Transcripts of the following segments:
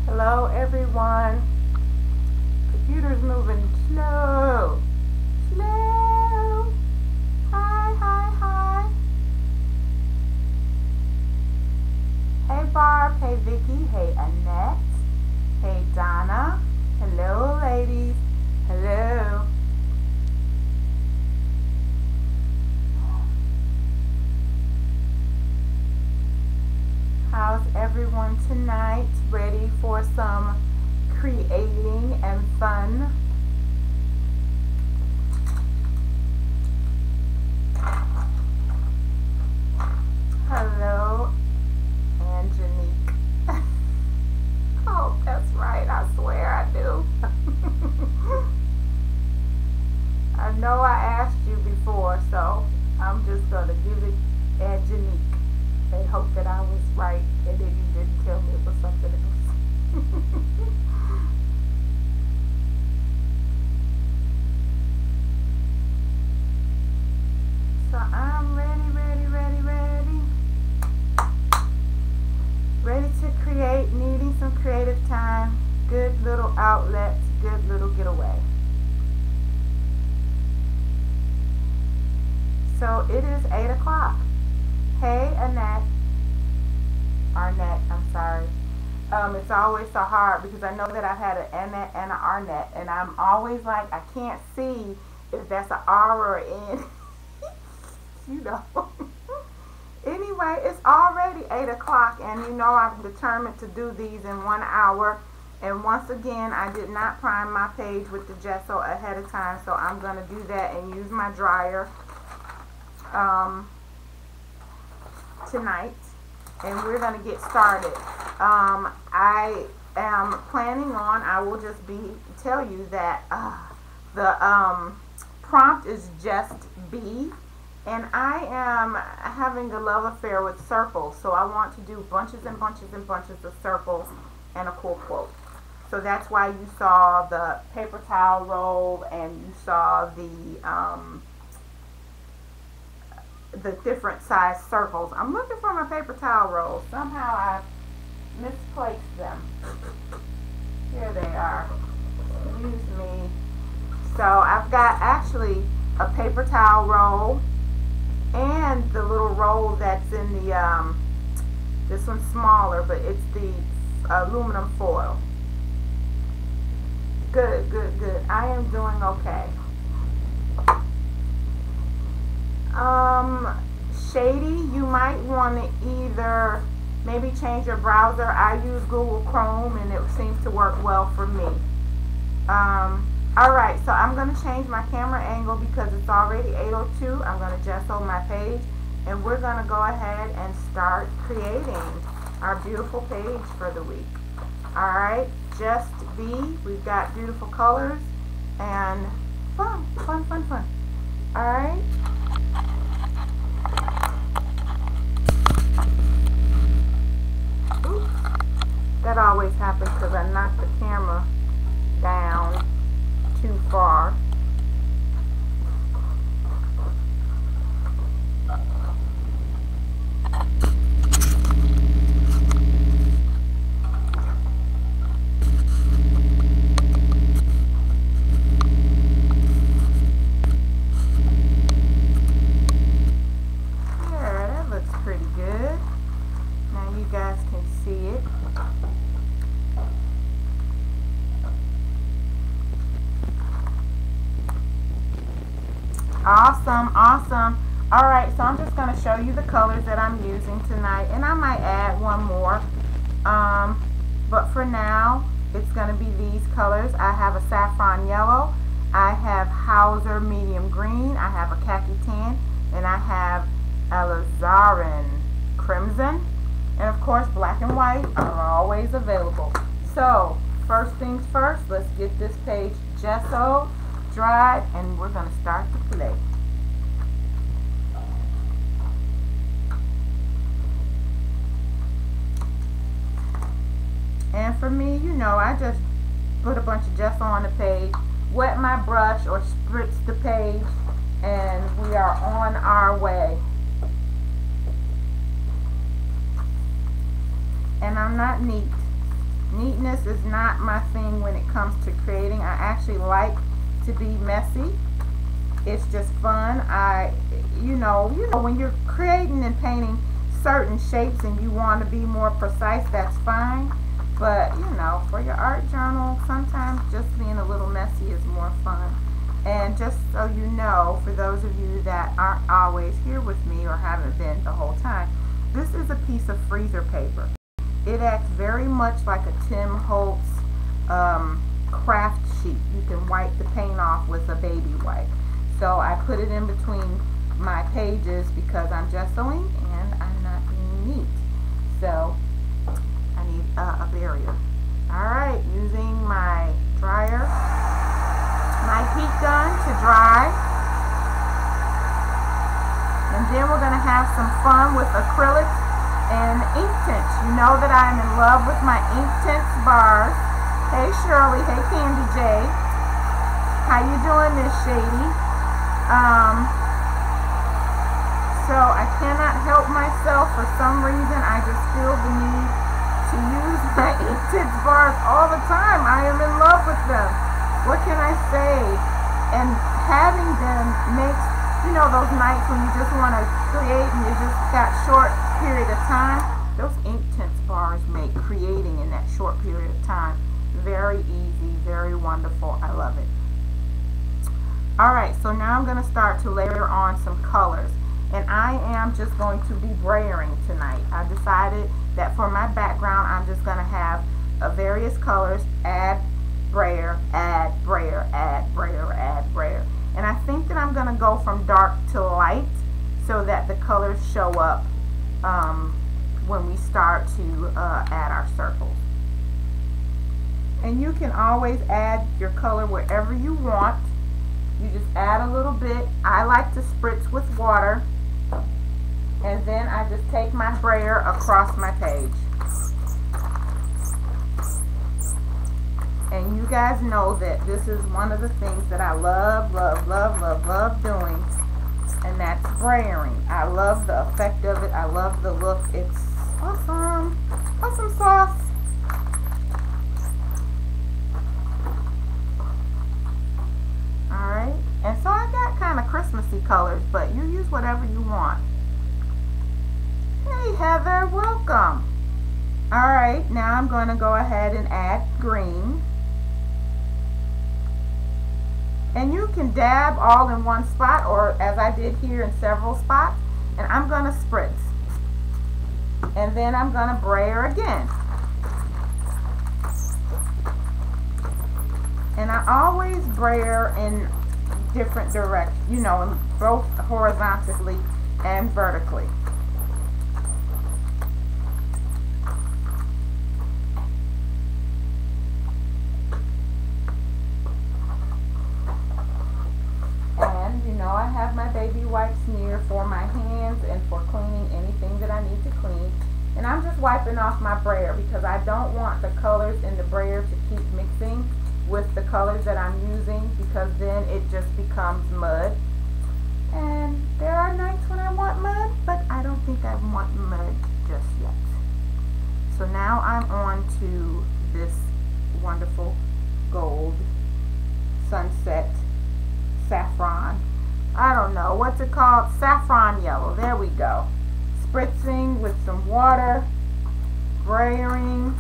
Hello everyone. Computer's moving slow. Slow. Hi, hi, hi. Hey Barb, hey Vicky, hey Annette, hey Donna. Hello ladies. Hello. How's everyone tonight? Ready for some creating and fun? Hello, Angenique. Oh, that's right. I swear I do. I know I asked you before, so I'm just going to give it Angenique and hope that I was right and then you didn't tell me it was something else. So I'm ready to create, needing some creative time, good little outlet, good little getaway. So it is 8 o'clock. Hey Arnett, I'm sorry. It's always so hard because I know that I've had an Annette and an Arnett, and I'm always like, I can't see if that's an R or an N. You know. Anyway, it's already 8 o'clock, and you know I'm determined to do these in 1 hour. And once again, I did not prime my page with the gesso ahead of time, so I'm going to do that and use my dryer tonight, and we're going to get started. I am planning on, I will just tell you that the prompt is just B, and I am having a love affair with circles, so I want to do bunches and bunches and bunches of circles and a cool quote. So that's why you saw the paper towel roll and you saw the different size circles. I'm looking for my paper towel rolls. Somehow I misplaced them. Here they are. Excuse me. So I've got actually a paper towel roll and the little roll that's in the this one's smaller, but it's the aluminum foil. Good, good, good. I am doing okay. Shady, you might want to either maybe change your browser. I use Google Chrome and it seems to work well for me. Alright, so I'm going to change my camera angle because it's already 8:02. I'm going to gesso my page and we're going to go ahead and start creating our beautiful page for the week. Alright, just B. We've got beautiful colors and fun. Alright. Oops. That always happens because I knocked the camera down too far. Awesome. Alright, so I'm just going to show you the colors that I'm using tonight, and I might add one more, but for now it's going to be these colors. I have a saffron yellow, I have Hauser medium green, I have a khaki tan, and I have alizarin crimson, and of course black and white are always available. So first things first, let's get this page gessoed, dried, and we're going to start to play. And for me, you know, I just put a bunch of gesso on the page, wet my brush or spritz the page, and we are on our way. And I'm not neat. Neatness is not my thing when it comes to creating. I actually like to be messy. It's just fun. You know, when you're creating and painting certain shapes and you want to be more precise, that's fine. But, you know, for your art journal, sometimes just being a little messy is more fun. And just so you know, for those of you that aren't always here with me or haven't been the whole time, this is a piece of freezer paper. It acts very much like a Tim Holtz craft sheet. You can wipe the paint off with a baby wipe. So I put it in between my pages because I'm gessoing and I'm not being neat. So I need a barrier. Alright, using my dryer, my heat gun to dry. And then we're going to have some fun with acrylics and ink tints. You know that I'm in love with my ink tints bars. Hey Shirley, hey Candy J. How you doing, Miss Shady? So I cannot help myself. For some reason, I just feel the need to use my ink tints bars all the time. I am in love with them. What can I say? And having them makes, you know, those nights when you just want to create and you just got short period of time, those ink tints bars make creating in that short period of time very easy, very wonderful. I love it. Alright, so now I'm going to start to layer on some colors. And I am just going to be brayering tonight. I decided that for my background, I'm just going to have various colors, add brayer, add brayer, add brayer, add brayer. And I think that I'm going to go from dark to light so that the colors show up when we start to add our circles. And you can always add your color wherever you want. You just add a little bit. I like to spritz with water. And then I just take my brayer across my page. And you guys know that this is one of the things that I love, love, love, love, love doing. And that's brayering. I love the effect of it. I love the look. It's awesome. Awesome sauce. Alright. And so I got kind of Christmassy colors, but you use whatever you want. Hey Heather, welcome. Alright, now I'm going to go ahead and add green. And you can dab all in one spot, or as I did here, in several spots. And I'm going to spritz. And then I'm going to brayer again. And I always brayer in different directions, you know, in both horizontally and vertically. And, you know, I have my baby wipes near for my hands and for cleaning anything that I need to clean. And I'm just wiping off my brayer because I don't want the colors in the brayer to keep mixing with the colors that I'm using, because then it just becomes mud. And there are nights when I want mud, but I don't think I want mud just yet. So now I'm on to this wonderful gold sunset saffron. I don't know what's it called, saffron yellow. There we go. Spritzing with some water, brayering.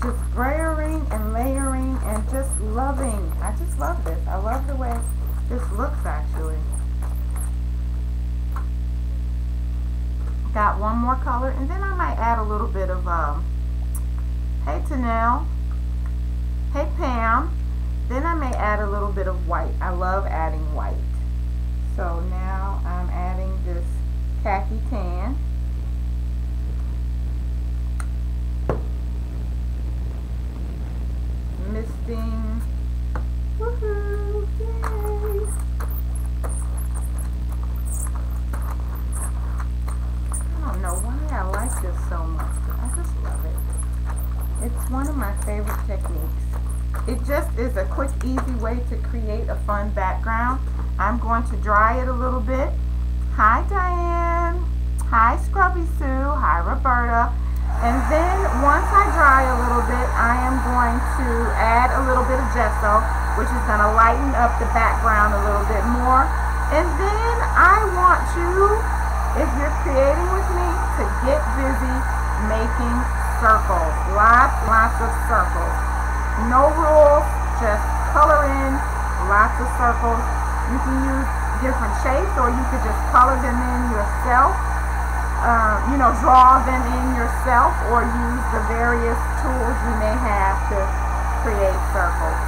Just brayering and layering and just loving. I just love this. I love the way this looks actually. Got one more color, and then I might add a little bit of, hey Tanel, hey Pam. Then I may add a little bit of white. I love adding white. So now I'm adding this khaki tan. Misting. Woohoo! Yay! I don't know why I like this so much, but I just love it. It's one of my favorite techniques. It just is a quick, easy way to create a fun background. I'm going to dry it a little bit. Hi, Diane. Lovey Sue. Hi, Roberta. And then once I dry a little bit, I am going to add a little bit of gesso, which is going to lighten up the background a little bit more. And then I want you, if you're creating with me, to get busy making circles. Lots of circles. No rules, just color in lots of circles. You can use different shapes, or you could just color them in yourself. Draw them in yourself, or use the various tools you may have to create circles.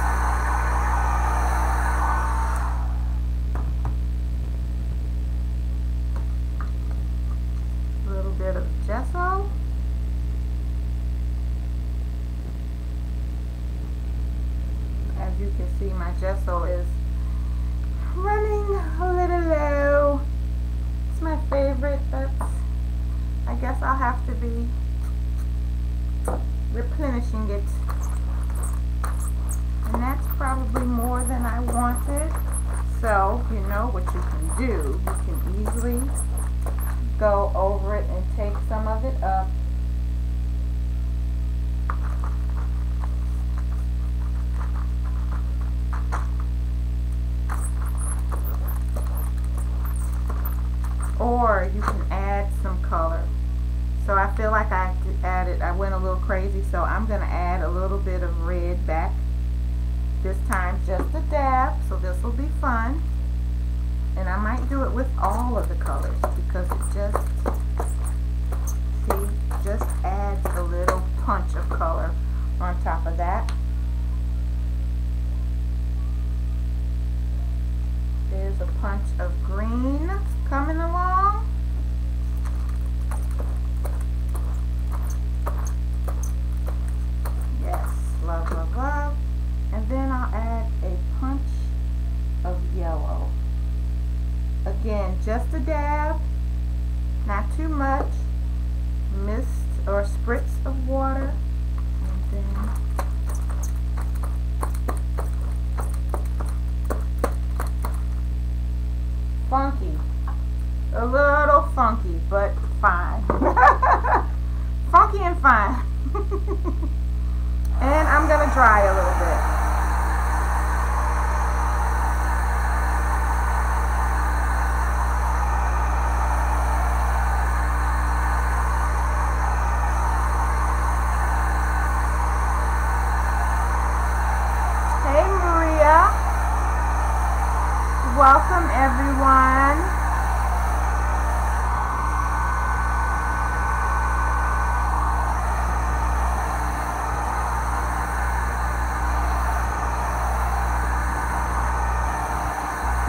A little bit of gesso. As you can see, my gesso is running a little low. It's my favorite. I guess I'll have to be replenishing it. And that's probably more than I wanted. So, you know what you can do. You can easily go over it and take some of it up. Or you can add some color. So I feel like I went a little crazy, so I'm going to add a little bit of red back. This time just a dab, so this will be fun. And I might do it with all of the colors, because it just adds a little punch of color on top of that. There's a punch of green coming along. Yes, love, love, love. And then I'll add a punch of yellow. Again, just a dab, not too much. Mist or spritz of water. And then funky. A little funky, but fine. Funky and fine. And I'm going to dry a little bit. Hey Maria. Welcome everyone.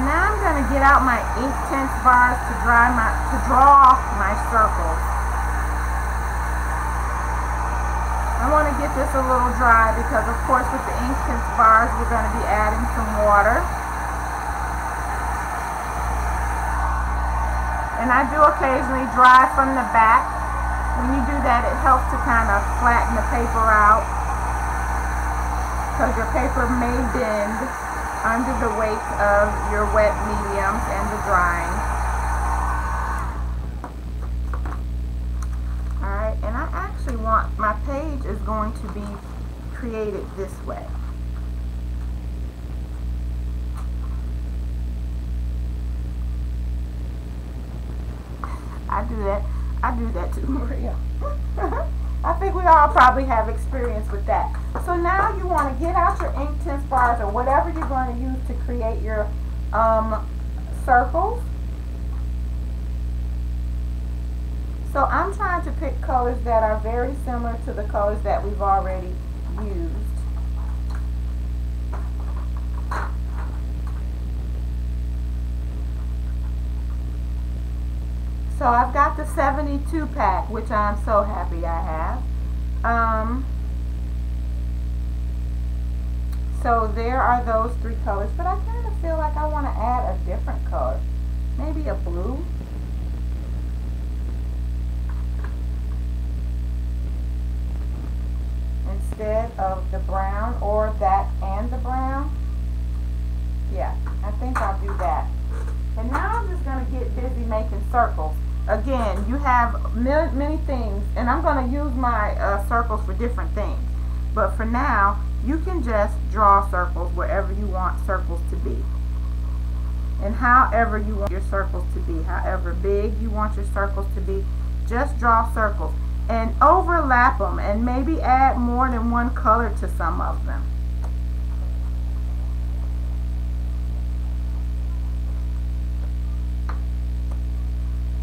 Now I'm going to get out my Inktense bars to draw my circles. I want to get this a little dry because, of course, with the Inktense bars we're going to be adding some water. And I do occasionally dry from the back. When you do that, it helps to kind of flatten the paper out, because your paper may bend under the weight of your wet mediums and the drying. Alright, and I actually want, my page is going to be created this way. I do that too, Maria. I think we all probably have experience with that. So now you want to get out your Inktense bars or whatever you're going to use to create your circles. So I'm trying to pick colors that are very similar to the colors that we've already used. So I've got the 72 pack, which I'm so happy I have. So there are those three colors, but I kind of feel like I want to add a different color. Maybe a blue. Instead of the brown, or that and the brown. Yeah, I think I'll do that. And now I'm just going to get busy making circles. again, you have many things, and I'm going to use my circles for different things. But for now, you can just draw circles wherever you want circles to be. And however you want your circles to be, however big you want your circles to be, just draw circles. And overlap them, and maybe add more than one color to some of them.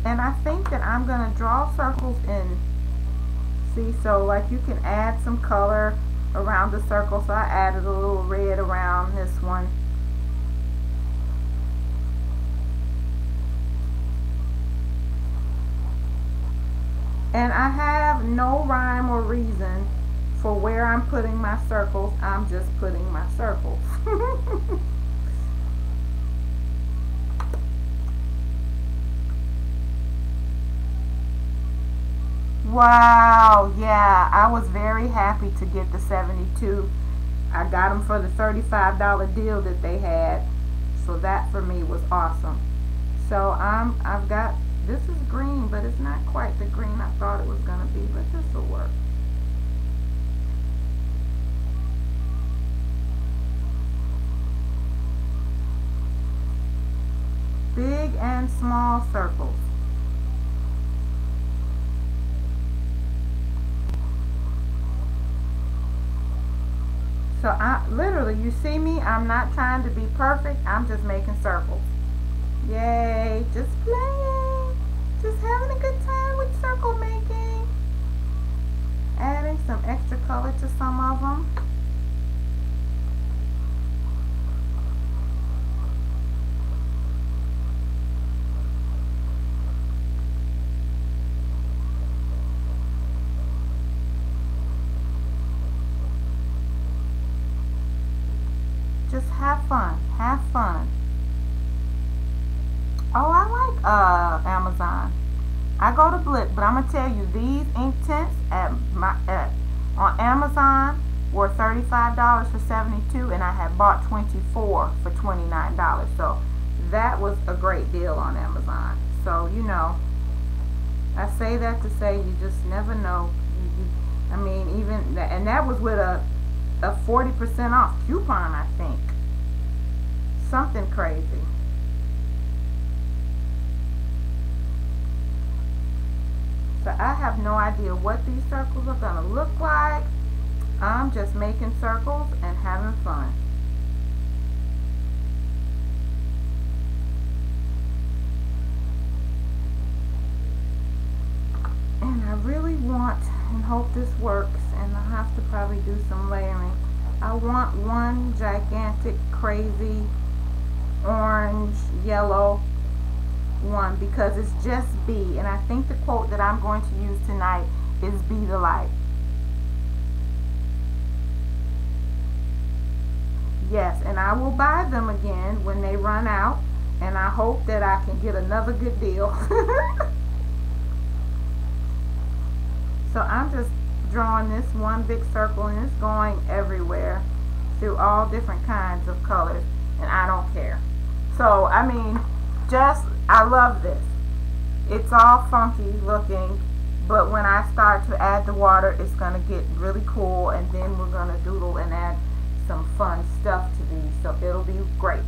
And I think that I'm going to draw circles in, see, so like you can add some color around the circle. So I added a little red around this one. And I have no rhyme or reason for where I'm putting my circles. I'm just putting my circles. Wow, yeah, I was very happy to get the 72. I got them for the $35 deal that they had. So that for me was awesome. So I've got, this is green, but it's not quite the green I thought it was going to be, but this will work. Big and small circles. So I literally, you see me, I'm not trying to be perfect, I'm just making circles. Yay, just playing, just having a good time with circle making. Adding some extra color to some of them. Just have fun. Have fun. Oh, I like Amazon. I go to Blick, but I'm gonna tell you, these ink tints on Amazon were $35 for 72, and I had bought 24 for $29. So that was a great deal on Amazon. So you know, I say that to say you just never know. I mean, even that, and that was with a 40% off coupon, I think. Something crazy. So I have no idea what these circles are going to look like. I'm just making circles and having fun. And I really want and hope this works, and I'll have to probably do some layering. I want one gigantic crazy orange yellow one because it's just be, and I think the quote that I'm going to use tonight is be the light. Yes, and I will buy them again when they run out, and I hope that I can get another good deal. So I'm just drawing this one big circle, and it's going everywhere through all different kinds of colors, and I don't care. So I mean, just, I love this. It's all funky looking, but when I start to add the water, it's going to get really cool, and then we're going to doodle and add some fun stuff to these, so it'll be great.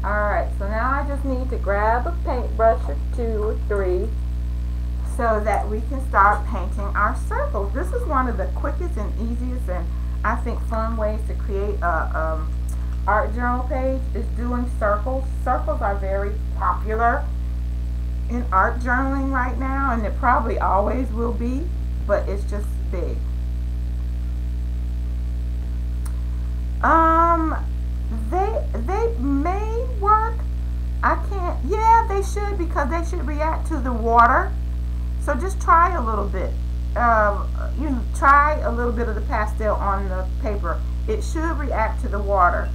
Alright, so now I just need to grab a paintbrush or 2 or 3 so that we can start painting our circles. This is one of the quickest and easiest and I think fun ways to create a art journal page is doing circles. Circles are very popular in art journaling right now, and it probably always will be, but it's just big. They may work. I can't, yeah, they should, because they should react to the water. So just try a little bit. You try a little bit of the pastel on the paper. It should react to the water.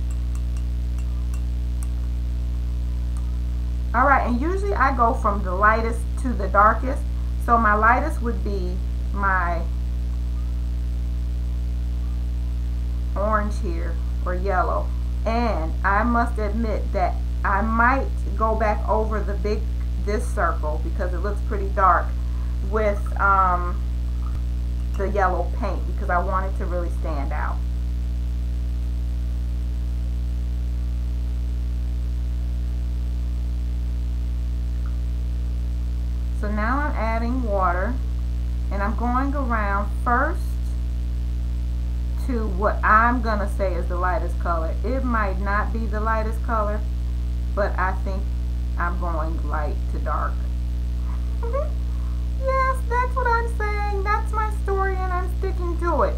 Alright, and usually I go from the lightest to the darkest. So my lightest would be my orange here, or yellow. And I must admit that I might go back over this circle because it looks pretty dark with the yellow paint because I want it to really stand out. So now I'm adding water, and I'm going around first to what I'm gonna say is the lightest color. It might not be the lightest color, but I think I'm going light to dark. Yes, that's what I'm saying. That's my story, and I'm sticking to it.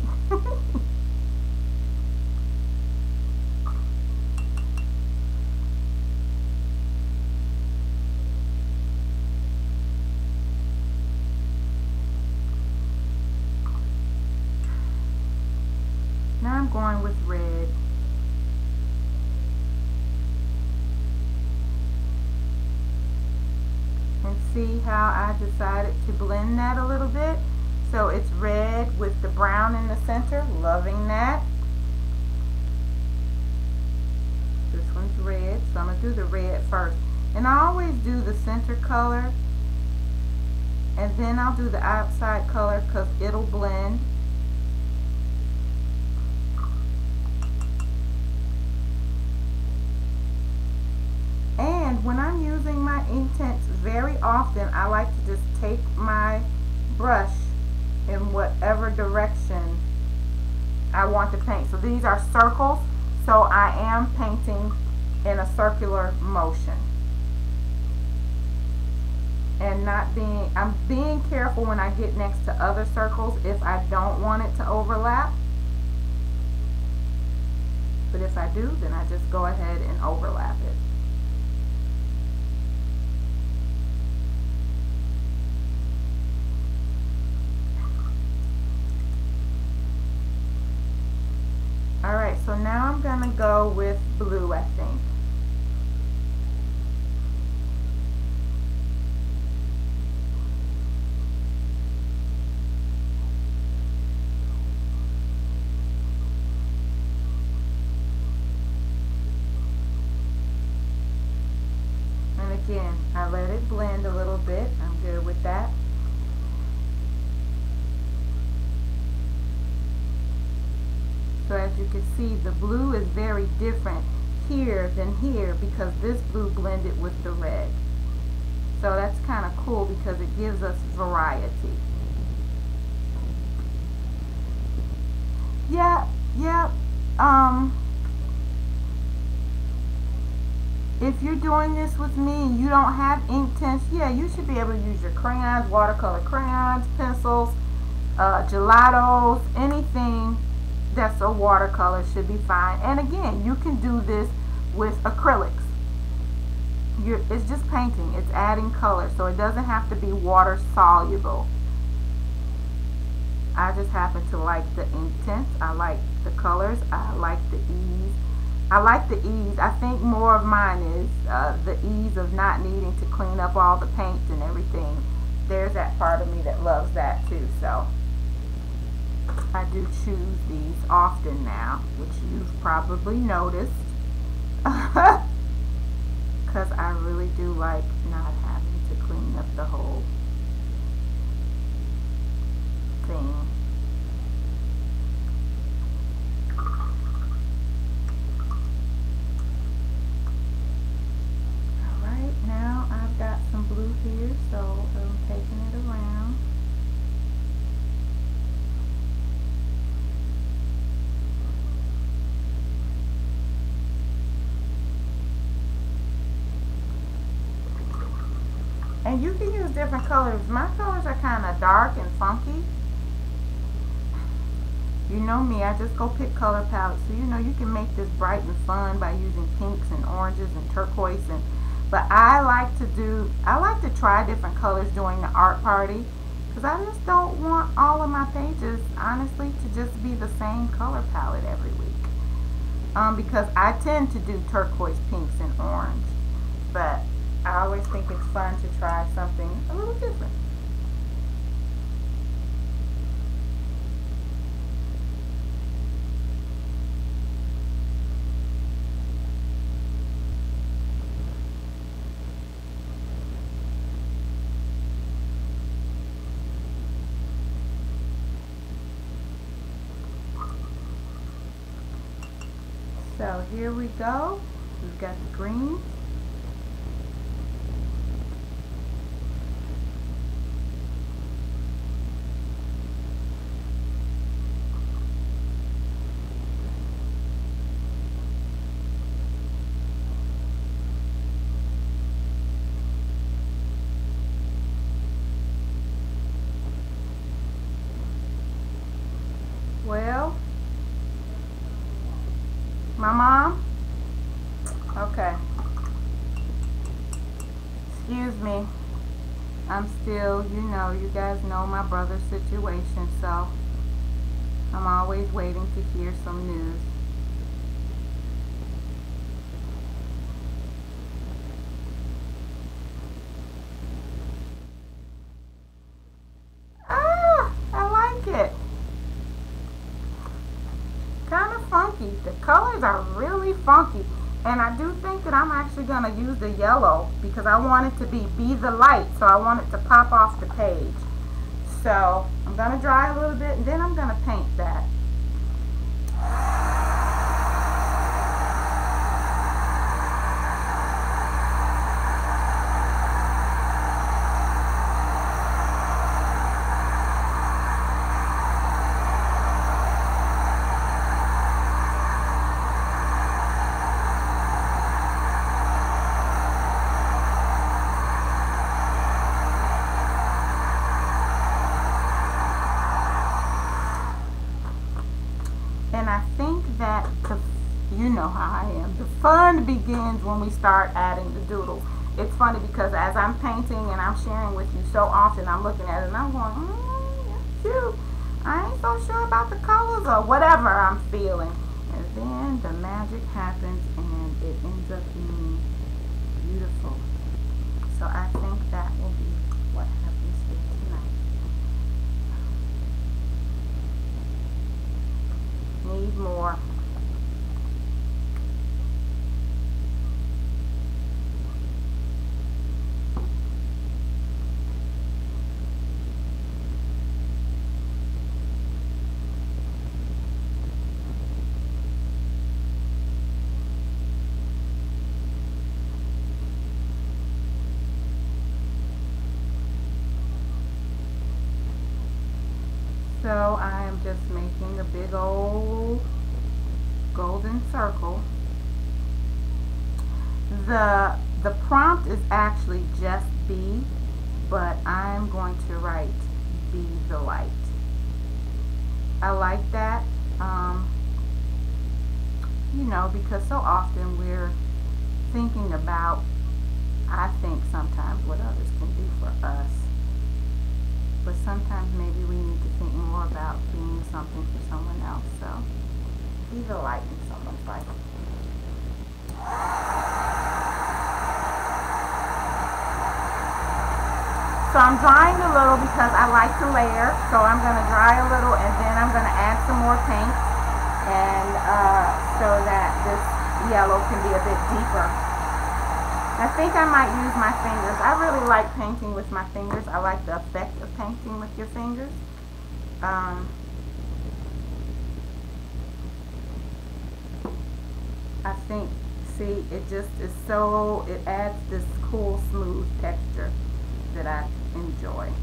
Now I'm going with red. And see how I decided to blend that a little bit? So it's red with the brown in the center. Loving that. This one's red, so I'm going to do the red first. And I always do the center color, and then I'll do the outside color because it'll blend. And when I'm using my Inktense, very often I like to just take my brush in whatever direction I want to paint. So these are circles, so I am painting in a circular motion. And I'm being careful when I get next to other circles if I don't want it to overlap. But if I do, then I just go ahead and overlap it. Alright, so now I'm going to go with blue, I think. And again, I let it blend a little bit. I'm good with that. So as you can see, the blue is very different here than here because this blue blended with the red. So that's kind of cool because it gives us variety. Yeah. If you're doing this with me and you don't have Inktense, yeah, you should be able to use your crayons, watercolor crayons, pencils, gelatos, anything that's a watercolor should be fine. And again, you can do this with acrylics. It's just painting, it's adding color, so it doesn't have to be water soluble. I just happen to like the Inktense. I like the colors. I like the ease. I think more of mine is the ease of not needing to clean up all the paint and everything. There's that part of me that loves that too. So I do choose these often now, which you've probably noticed. Because I really do like not having to clean up the whole thing. Alright, now I've got some blue here, so I'm taking it around. And you can use different colors. My colors are kind of dark and funky. You know me, I just go pick color palettes. So you know you can make this bright and fun by using pinks and oranges and turquoise. But I like to try different colors during the art party. Because I just don't want all of my pages, honestly, to just be the same color palette every week. Because I tend to do turquoise, pinks, and orange. But I always think it's fun to try something a little different. So here we go. We've got the green. Well, my mom? Okay. Excuse me. I'm still, you guys know my brother's situation, so I'm always waiting to hear some news. Ah, I like it. Kind of funky. The colors are really funky. And I do think that I'm actually going to use the yellow because I want it to be the light. So I want it to pop off the page. So I'm going to dry a little bit and then I'm going to paint that. And I think that you know how I am. The fun begins when we start adding the doodles. It's funny because as I'm painting and I'm sharing with you so often, I'm looking at it and I'm going, that's cute. I ain't so sure about the colors or whatever I'm feeling. And then the magic happens and it ends up being beautiful. So I think that will be what happens here tonight. Need more. So I am just making a big old golden circle. The prompt is actually just be, but I'm going to write be the light. I like that, because so often we're thinking about, I think sometimes what others can do for us. But sometimes maybe we need to think more about being something for someone else. So be the light in someone's life. So I'm drying a little because I like to layer. So I'm going to dry a little and then I'm going to add some more paint, and so that this yellow can be a bit deeper. I think I might use my fingers. I really like painting with my fingers. I like the effect of painting with your fingers. I think, see, it just is so, it adds this cool, smooth texture that I enjoy.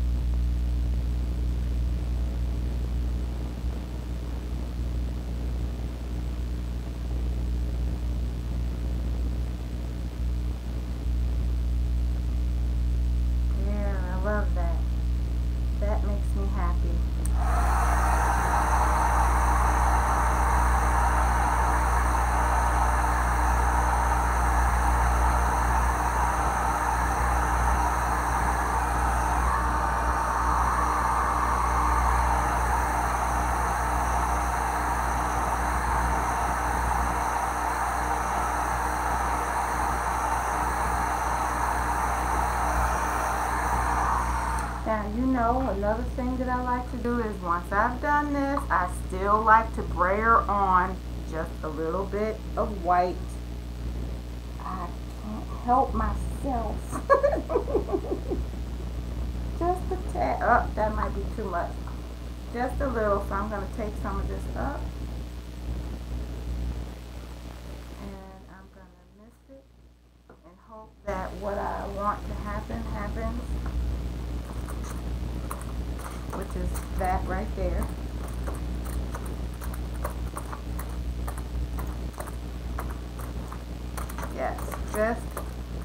Love that. That makes me happy. Now, another thing that I like to do is once I've done this, I still like to brayer on just a little bit of white. I can't help myself. Just a tad. Oh, that might be too much. Just a little, so I'm going to take some of this up. what I want to happen happens, which is that right there. Yes, just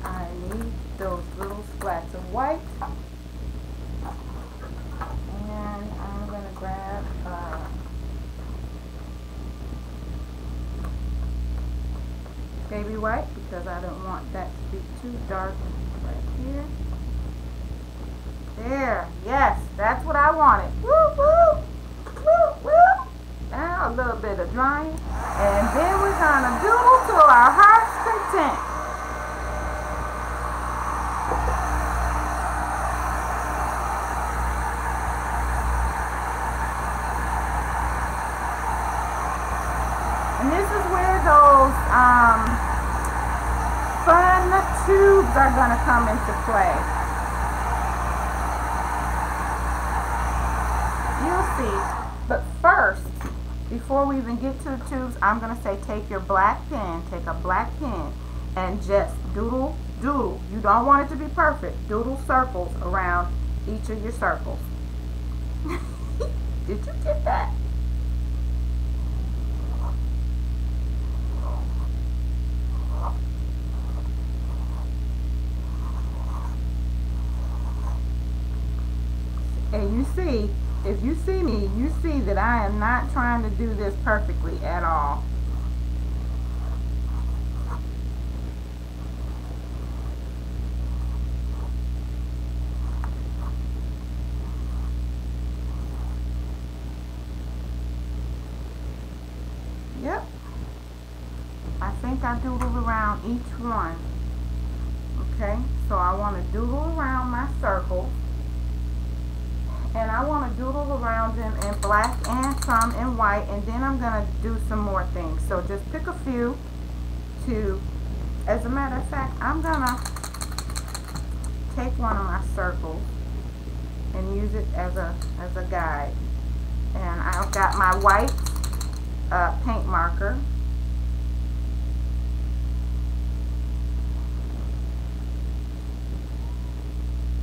I need those little splats of white. And I'm going to grab baby white because I don't want that to be too dark right here. There, yes, that's what I wanted. Woo, woo, woo, woo. Now a little bit of drying, and then we're gonna doodle to our heart's content. And this is where those fun tubes are gonna come into play. You'll see. But first, before we even get to the tubes, I'm going to say take your black pen, take a black pen, and just doodle, doodle. You don't want it to be perfect. Doodle circles around each of your circles. Did you get that? And you see, if you see me, you see that I am not trying to do this perfectly at all. Yep. I think I doodled around each one. Okay, so I want to doodle around my circles. And I want to doodle around them in black and some in white, and then I'm going to do some more things. So just pick a few to, as a matter of fact, I'm going to take one of my circles and use it as a guide. And I've got my white paint marker.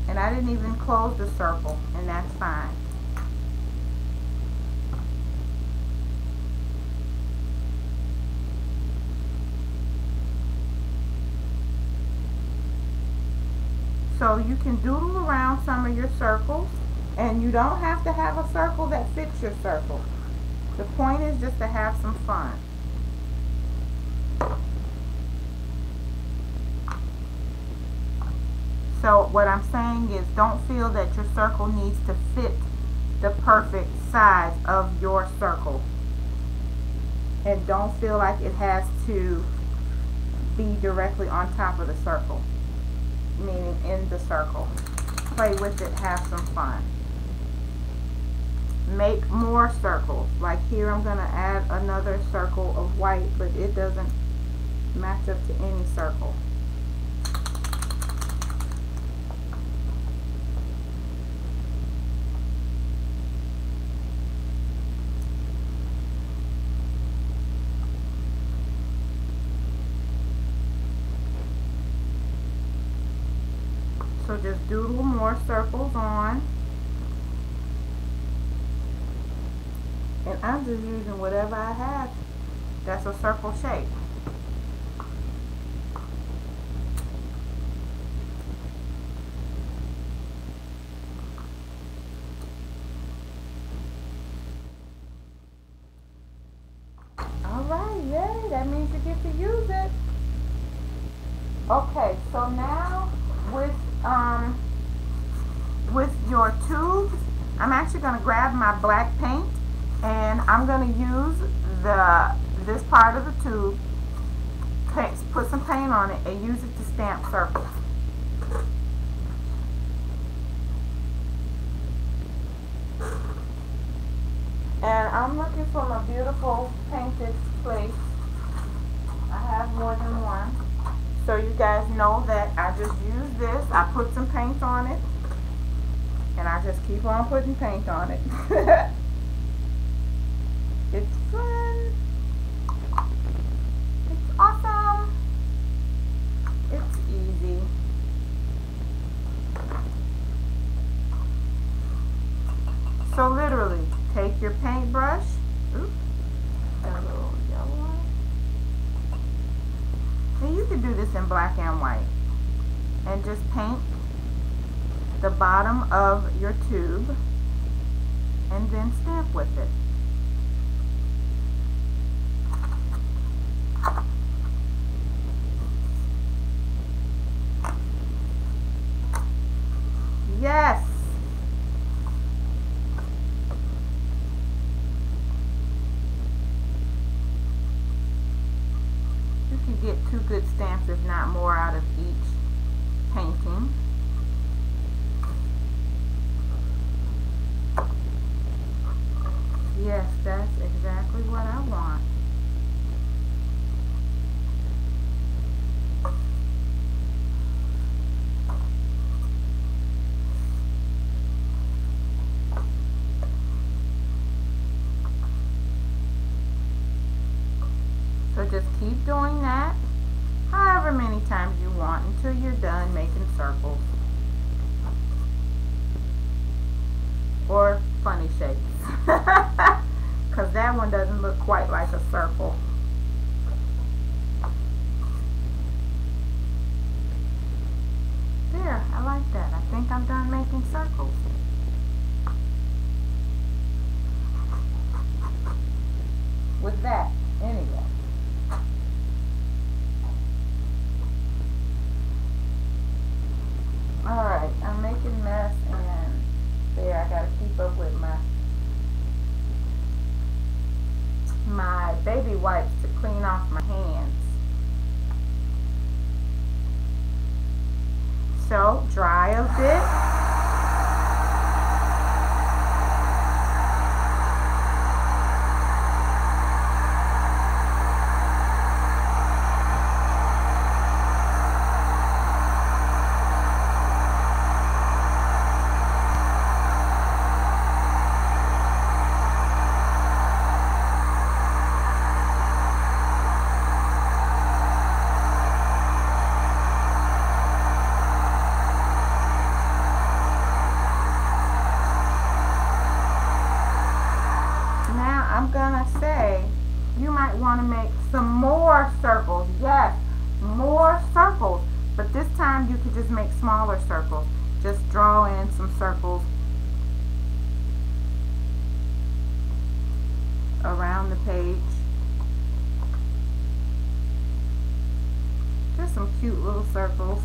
And I didn't even close the circle, and that's fine. So you can doodle around some of your circles, and you don't have to have a circle that fits your circle. The point is just to have some fun. So what I'm saying is, don't feel that your circle needs to fit the perfect size of your circle. And don't feel like it has to be directly on top of the circle, meaning in the circle. Play with it, have some fun. Make more circles. Like here I'm going to add another circle of white, but it doesn't match up to any circle. So just doodle more circles on. And I'm just using whatever I have that's a circle shape. Alright, yay, that means you get to use it. Okay, so now with your tubes, I'm actually going to grab my black paint, and I'm going to use this part of the tube, put some paint on it, and use it to stamp circles. And I'm looking for my beautiful painted place. I have more than one. So you guys know that I just use this. I put some paint on it, and I just keep on putting paint on it. It's fun. It's awesome. It's easy. take your paintbrush. Oops, got a little yellow on it. And you can do this in black and white. And just paint the bottom of your tube and then stamp with it. Yes! You can get 2 good stamps, if not more, out of each painting. Yes, that's exactly what I want. So just keep doing that however many times you want until you're done making circles or funny shapes, because that one doesn't look quite like a circle. There, I like that. I think I'm done making circles. With that, anyway. Alright, I'm making mess, and there, I gotta keep up with my baby wipes to clean off my hands. So, dry a bit. I'm gonna say you might want to make some more circles. Yes, more circles, but this time you could just make smaller circles. Just draw in some circles around the page. Just some cute little circles.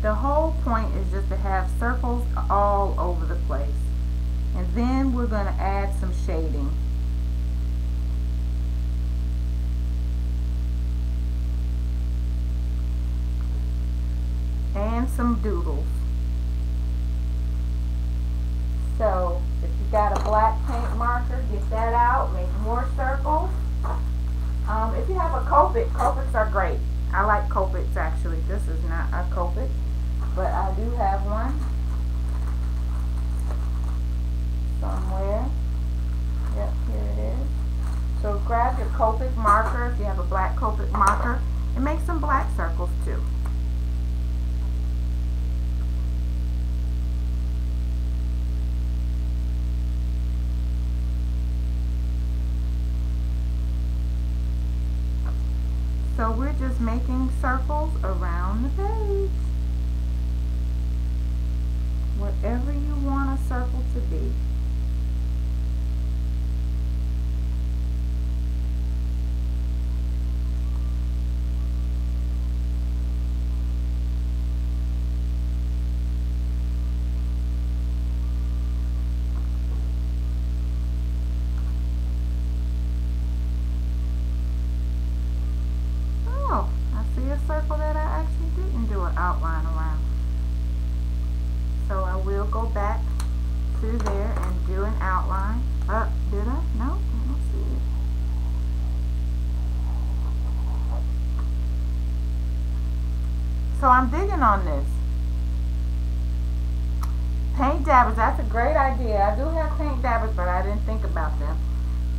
The whole point is just to have circles all over the place. And then we're going to add some shading. And some doodles. So if you got a black paint marker, get that out, make more circles. If you have a Copic, Copics are great. I like Copics actually. This is not a Copic, but I do have one somewhere. Yep, here it is. So grab your Copic marker if you have a black Copic marker and make some black circles too. So we're just making circles around the page. Whatever you want a circle to be. Circle that I actually didn't do an outline around. So I will go back through there and do an outline. Did I? No, I don't see it. So I'm digging on this. Paint dabbers, that's a great idea. I do have paint dabbers, but I didn't think about them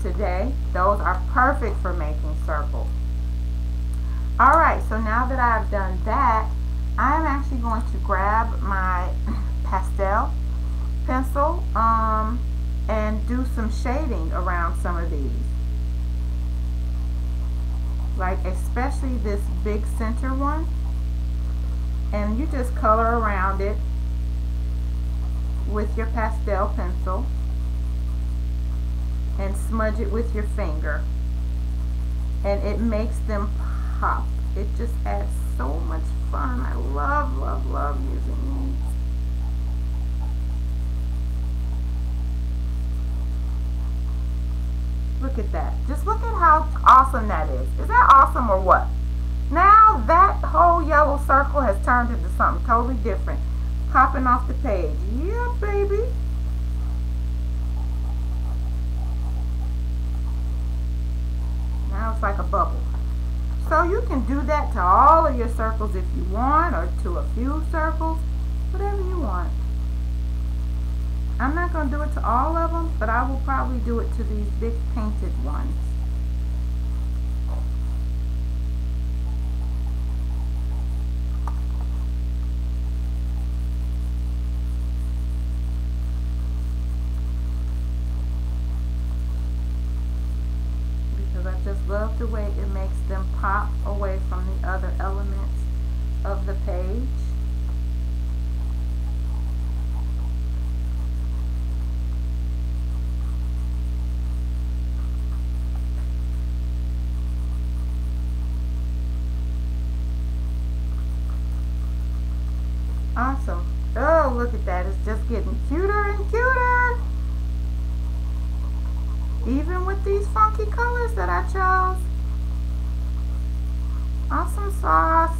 today. Those are perfect for making circles. Alright, so now that I've done that, I'm actually going to grab my pastel pencil and do some shading around some of these. Like especially this big center one. And you just color around it with your pastel pencil and smudge it with your finger, and it makes them pop. It just adds so much fun. I love using these. Look at that. Just look at how awesome that is. Is that awesome or what? Now that whole yellow circle has turned into something totally different. Popping off the page. Yeah, baby. Now it's like a bubble. So you can do that to all of your circles if you want, or to a few circles, whatever you want. I'm not going to do it to all of them, but I will probably do it to these big painted ones. Because I just love the way it makes them pop away from the other elements of the page. Awesome. Oh, look at that. It's just getting cuter and cuter. Even with these funky colors that I chose. Awesome sauce.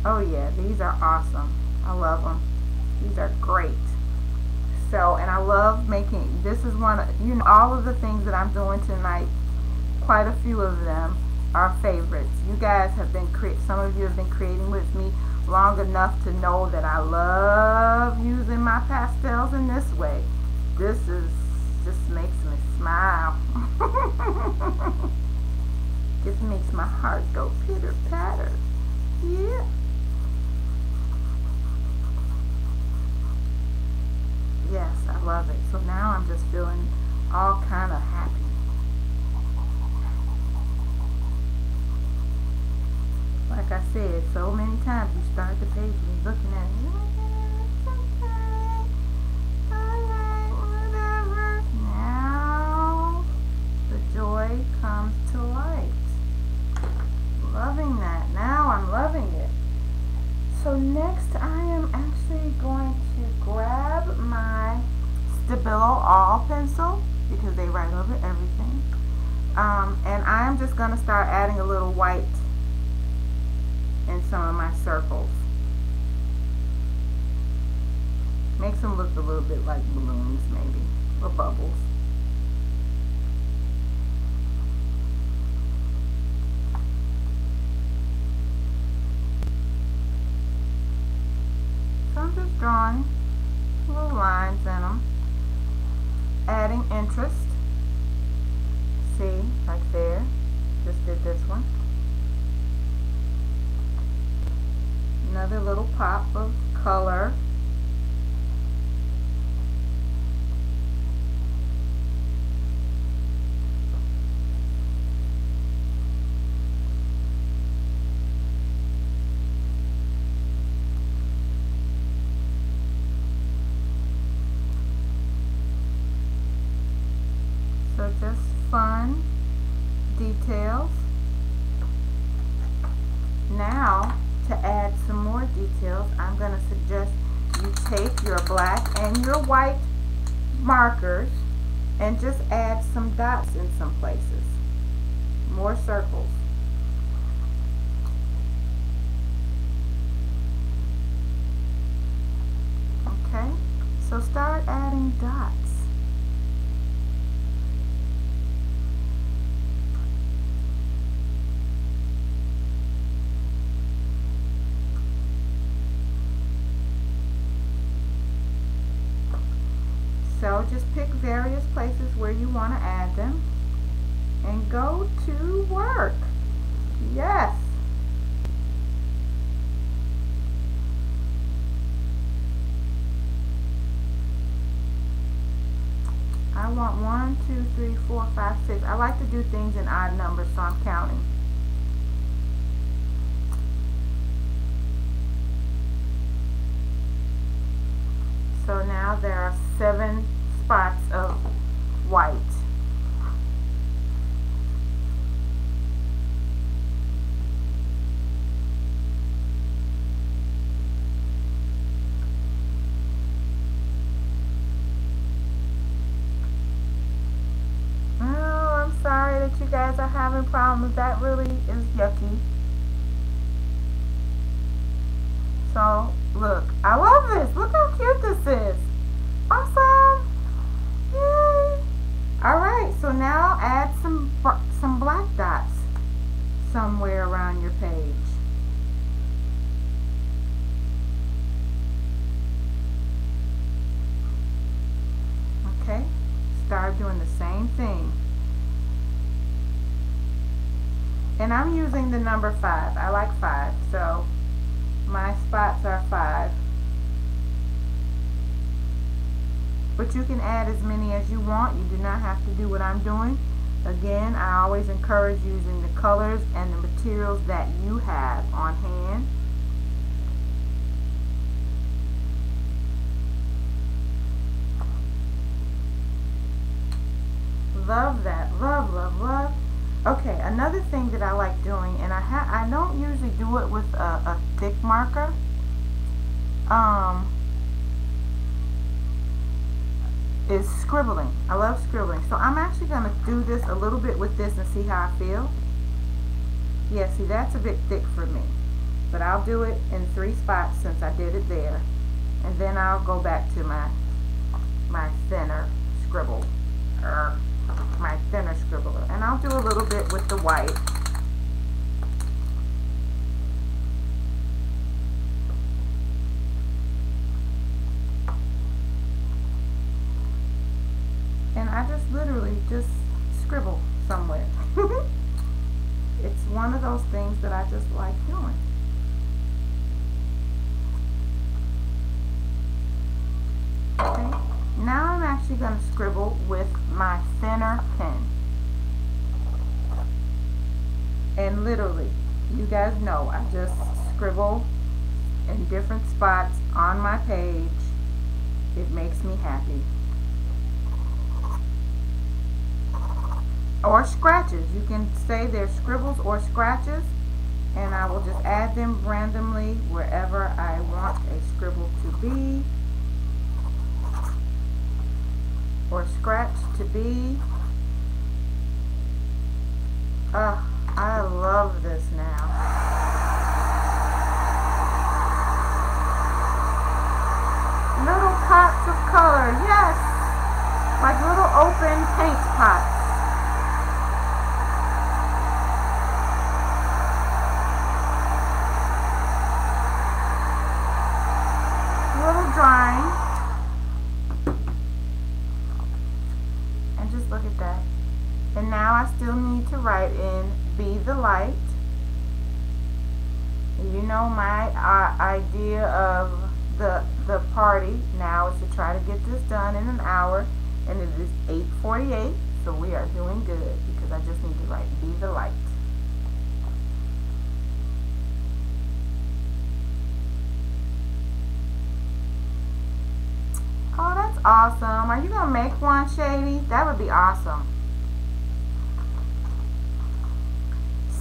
Oh yeah, these are awesome. I love them. These are great. So, and I love making, this is one of, you know, all of the things that I'm doing tonight, quite a few of them are favorites. You guys have been, some of you have been creating with me long enough to know that I love using my pastels in this way. This is, just makes me smile. Just makes my heart go pitter patter. Yeah. Yes, I love it. So now I'm just feeling all kind of happy. Like I said, so many times you start the page and you're looking at it, alright, whatever. Now the joy comes to light. Loving that. Now I'm loving it. So next I am actually going to grab my Stabilo All pencil, because they write over everything. And I'm just going to start adding a little white in some of my circles. Makes them look a little bit like balloons, maybe, or bubbles. So I'm just drawing little lines in them, adding interest. See, like there, just did this one. Another little pop of color. So just fun details. Now, to add some more details, I'm going to suggest you take your black and your white markers and just add some dots in some places. More circles. Okay, so start adding dots. So just pick various places where you want to add them and go to work. Yes. I want 1, 2, 3, 4, 5, 6. I like to do things in odd numbers, so I'm counting. So now there are 7 spots of white. Sorry that you guys are having problems. That really is yucky. So look, I love this. Look how cute this is. Awesome. Yay. Alright, so now add some black dots somewhere around your page. Okay, start doing the same thing. And I'm using the number 5. I like 5, so my spots are 5. But you can add as many as you want. You do not have to do what I'm doing. Again, I always encourage using the colors and the materials that you have on hand. Love that. Love, love, love. Okay, another thing that I like doing, and I don't usually do it with a thick marker. Is scribbling. I love scribbling. So I'm actually going to do this a little bit with this and see how I feel. Yeah, see, that's a bit thick for me. But I'll do it in 3 spots since I did it there. And then I'll go back to my thinner scribble. My thinner scribbler, and I'll do a little bit with the white. And I just literally just scribble somewhere. It's one of those things that I just like doing. Okay. Now I'm actually going to scribble with my thinner pen. And literally, you guys know, I just scribble in different spots on my page. It makes me happy. Or scratches. You can say they're scribbles or scratches, and I will just add them randomly wherever I want a scribble to be. Or scratch to be. I love this now. Little pots of color, yes, like little open paint pots. A little drawing. Look at that. And now I still need to write in Be the Light. You know my idea of the party now is to try to get this done in an hour, and it is 8:48, so we are doing good because I just need to write Be the Light. Oh, that's awesome. Are you going to make one, Shady? That would be awesome.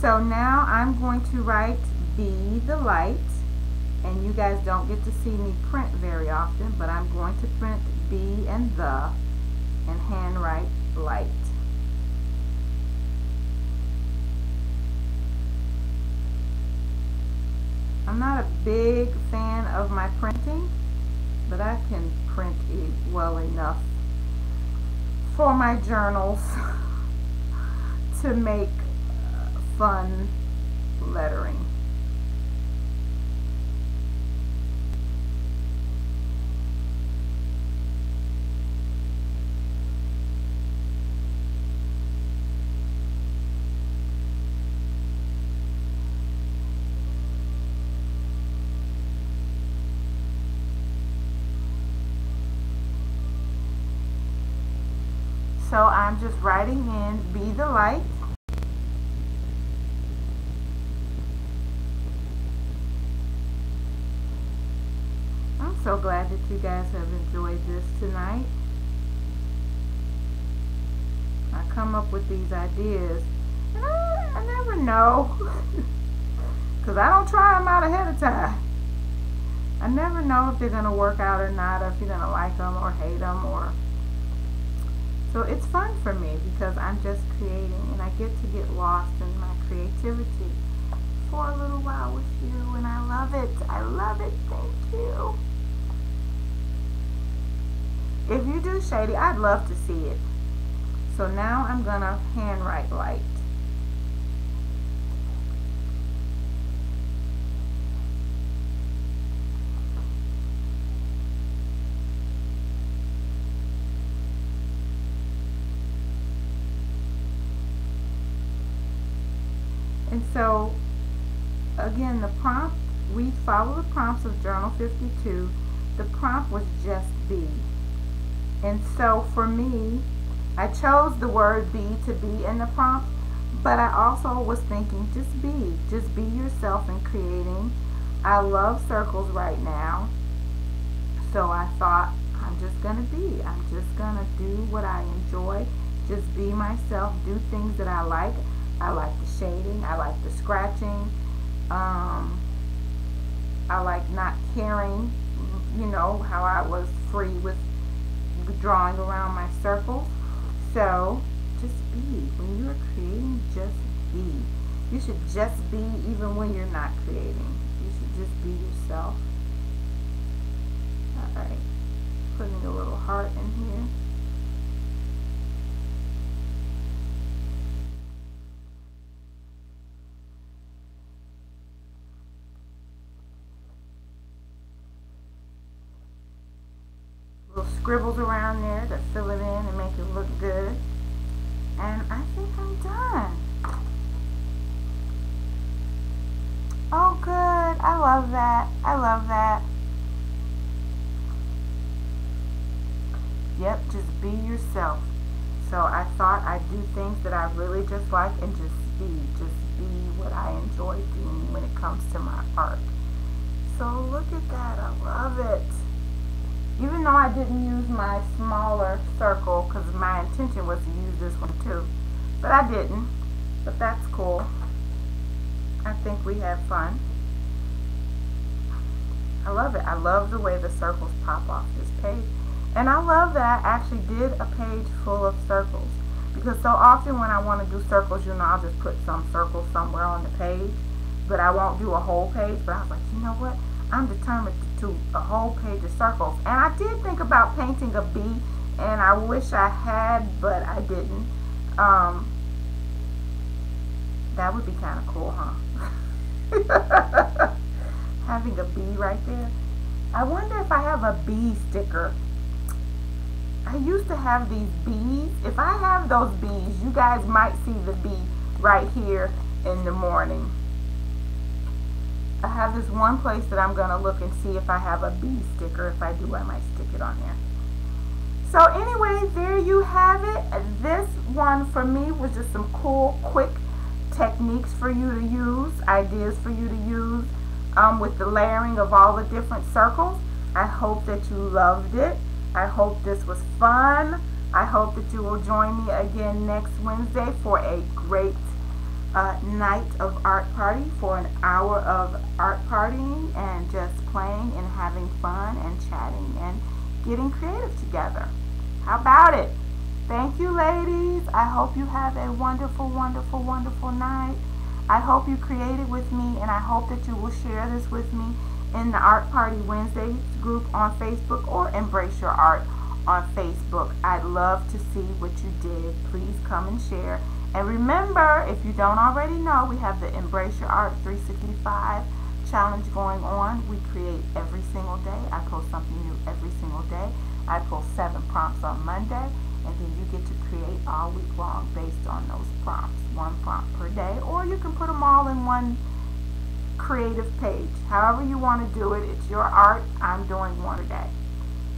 So now I'm going to write Be the Light. And you guys don't get to see me print very often, but I'm going to print B and the and handwrite light. I'm not a big fan of my printing, but I can print it well enough for my journals to make fun lettering. So I'm just writing in be the light. I'm so glad that you guys have enjoyed this tonight. I come up with these ideas and I never know because I don't try them out ahead of time. I never know if they're going to work out or not, or if you're going to like them or hate them, or so it's fun for me because I'm just creating and I get to get lost in my creativity for a little while with you, and I love it. I love it. Thank you. If you do shady, I'd love to see it. So now I'm going to handwrite light. And so, again, the prompt, we follow the prompts of Journal 52. The prompt was just be. And so for me, I chose the word be to be in the prompt, but I also was thinking just be yourself in creating. I love circles right now, so I thought I'm just gonna be. I'm just gonna do what I enjoy, just be myself, do things that I like. I like the shading, I like the scratching, I like not caring, you know, how I was free with drawing around my circles. So just be. When you're creating, just be. You should just be even when you're not creating. You should just be yourself. Alright, putting a little heart in here. Little scribbles around there to fill it in and make it look good. And I think I'm done. Oh, good. I love that. I love that. Yep, just be yourself. So I thought I'd do things that I really just like and just be what I enjoy doing when it comes to my art. So look at that. I love it. Even though I didn't use my smaller circle because my intention was to use this one too, but I didn't. But that's cool. I think we had fun. I love it. I love the way the circles pop off this page. And I love that I actually did a page full of circles, because so often when I want to do circles, you know, I'll just put some circles somewhere on the page, but I won't do a whole page. But I was like, you know what? I'm determined to do a whole page of circles. And I did think about painting a bee, and I wish I had, but I didn't. That would be kind of cool, huh? Having a bee right there. I wonder if I have a bee sticker. I used to have these bees. If I have those bees, you guys might see the bee right here in the morning. I have this one place that I'm going to look and see if I have a bee sticker. If I do, I might stick it on there. So anyway, there you have it. This one for me was just some cool, quick techniques for you to use, ideas for you to use with the layering of all the different circles. I hope that you loved it. I hope this was fun. I hope that you will join me again next Wednesday for a great night of art party, for an hour of art partying and just playing and having fun and chatting and getting creative together. How about it? Thank you, ladies. I hope you have a wonderful, wonderful, wonderful night. I hope you created with me, and I hope that you will share this with me in the Art Party Wednesdays group on Facebook, or Embrace Your Art on Facebook. I'd love to see what you did. Please come and share. And remember, if you don't already know, we have the Embrace Your Art 365 challenge going on. We create every single day. I post something new every single day. I post 7 prompts on Monday, and then you get to create all week long based on those prompts. 1 prompt per day, or you can put them all in one creative page. However you want to do it, it's your art. I'm doing one a day.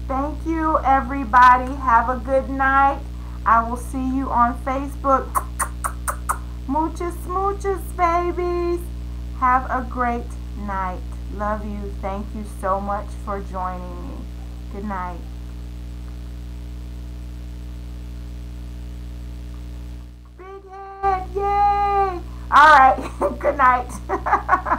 Thank you, everybody. Have a good night. I will see you on Facebook. Muchas, muchas, babies. Have a great night. Love you. Thank you so much for joining me. Good night. Big head. Yay. All right. Good night.